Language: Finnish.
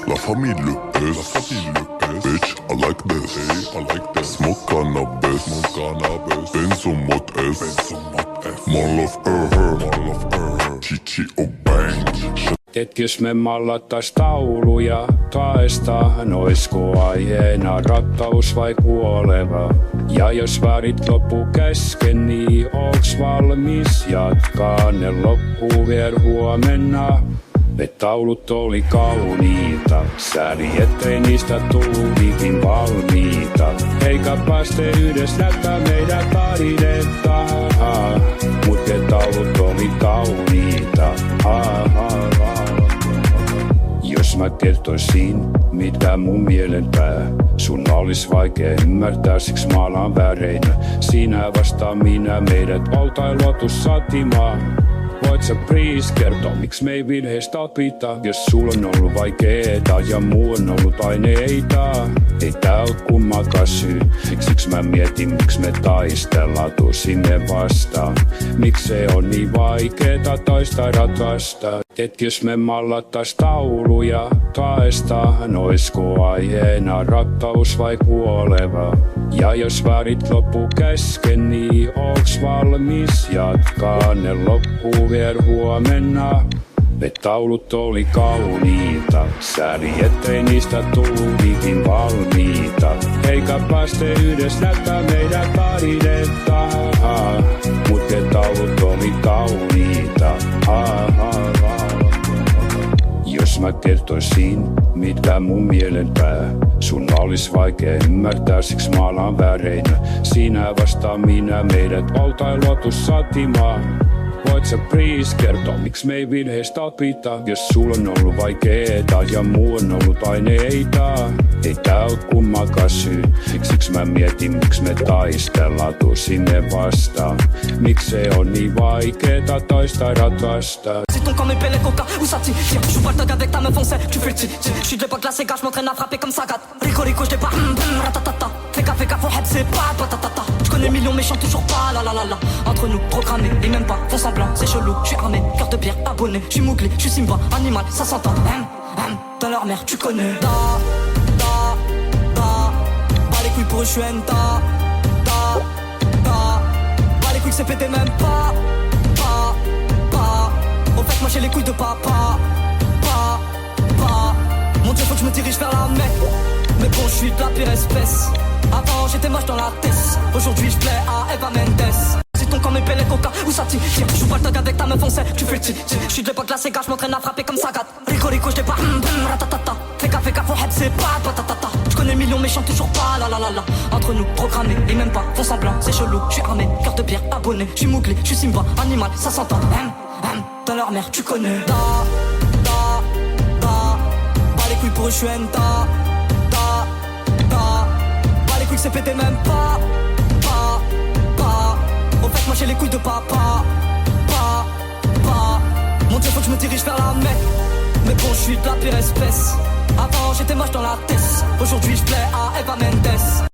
La famille le S. Bitch, I like this. Hey, I like this. Smoke cannabis. Benzo mot S. More love her. Chichi o bang. Et jos me mallattais tauluja taestaan, oisko aiheena rakkaus vai kuoleva? Ja jos värit loppu kesken, niin onks valmis jatkaa? Ne loppuu vielä huomenna. Ne taulut oli kauniita, sääli ettei niistä tulikin valmiita. Eikä pääste yhdessä näyttää meidän tarinetta, mut ne taulut oli kauniita. Jos mä kertoisin, mitä mun mielenpää, sun olis vaikea ymmärtää, siksi maalaan väreinä. Sinä vastaan minä, meidät oltain luotu satimaan. Voit sä please kertoa, miksi me ei virheistä opita? Jos sulla on ollut vaikeeta ja muu on ollut aineita, ei tää oo kummakaan syy. Siksi mä mietin, miksi me taistellaan sinne vastaan. Miksi se on niin vaikeeta toista ratkaista? Et jos me mallattais tauluja taestaan, oisko aiheena rakkaus vai kuoleva? Ja jos värit loppu kesken, niin onks valmis jatkaa? Ne loppuu vielä huomenna. Ne taulut oli kauniita, sääli ettei niistä tulikin valmiita. Eikä pääste yhdessä näyttää meidän tarinetta, mut ne taulut oli kauniita. Jos mä kertoisin, mitä mun mielenpää, sun olis vaikea ymmärtää, siksi maalaan väreinä. Sinä vastaan minä, meidät oltain luotu satimaan. Voit sä please kertoa, miksi me ei virheistä opita? Jos sulla on ollut vaikeeta ja muu on ollut aineita, ei tää oo kummakaan syy. Siksi mä mietin, miksi me taistellaan sinne vastaan. Miksi se on niin vaikeeta toista ratkaista? Si ton corps m'épelle coca ou ça tire. J'joue pas le tag avec ta meuf on sait, tu fais le tic. J'suis de l'époque la Sega, j'm'entraîne à frapper comme Sagat. Rico, j'débat, ratatata. Fais gaffe, on head, c'est pas patatata. J'connais millions méchants, toujours pas la. Entre nous, programmés, et même pas, font semblant, c'est chelou. J'suis armé, cœur de pierre, abonné. J'suis mouglé, j'suis Simba, animal, ça s'entend. Dans leur mère, tu connais. Bas les couilles pour eux, j'suis enta. Bas les couilles, c'est pété même pas. Au fait, moi j'ai les couilles de papa. Mon Dieu, faut que je me dirige vers la Mecque. Mais bon, je suis de la pire espèce. Avant, j'étais moche dans la tête. Aujourd'hui, je plais à Eva Mendes. Si ton corps m'épelle les coca ou ça tire. J'joue pas le tag avec ta meuf, on sait, tu fais le tic. J'suis de l'époque la Sega, j'm'entraîne à frapper comme Sagat. Rico, j'débat, ratatata. Fais gaffe, on head, c'est pas patatata. J'connais millions méchants, toujours pas la. Entre nous, programmés, et même pas, font semblant, c'est chelou. J'suis armé, cœur de pierre, abonné. J'suis mouglé, j'suis Simba, animal, ça s'entend. Dans leur mère, tu connais. Bas les couilles pour eux, j'suis enta. Bas les couilles, c'est pété même pas. Au fait, moi j'ai les couilles de papa. Mon Dieu, faut que je me dirige vers la Mecque. Mais bon, je suis de la pire espèce. Avant, j'étais moche dans la tête. Aujourd'hui, je plais à Eva Mendes.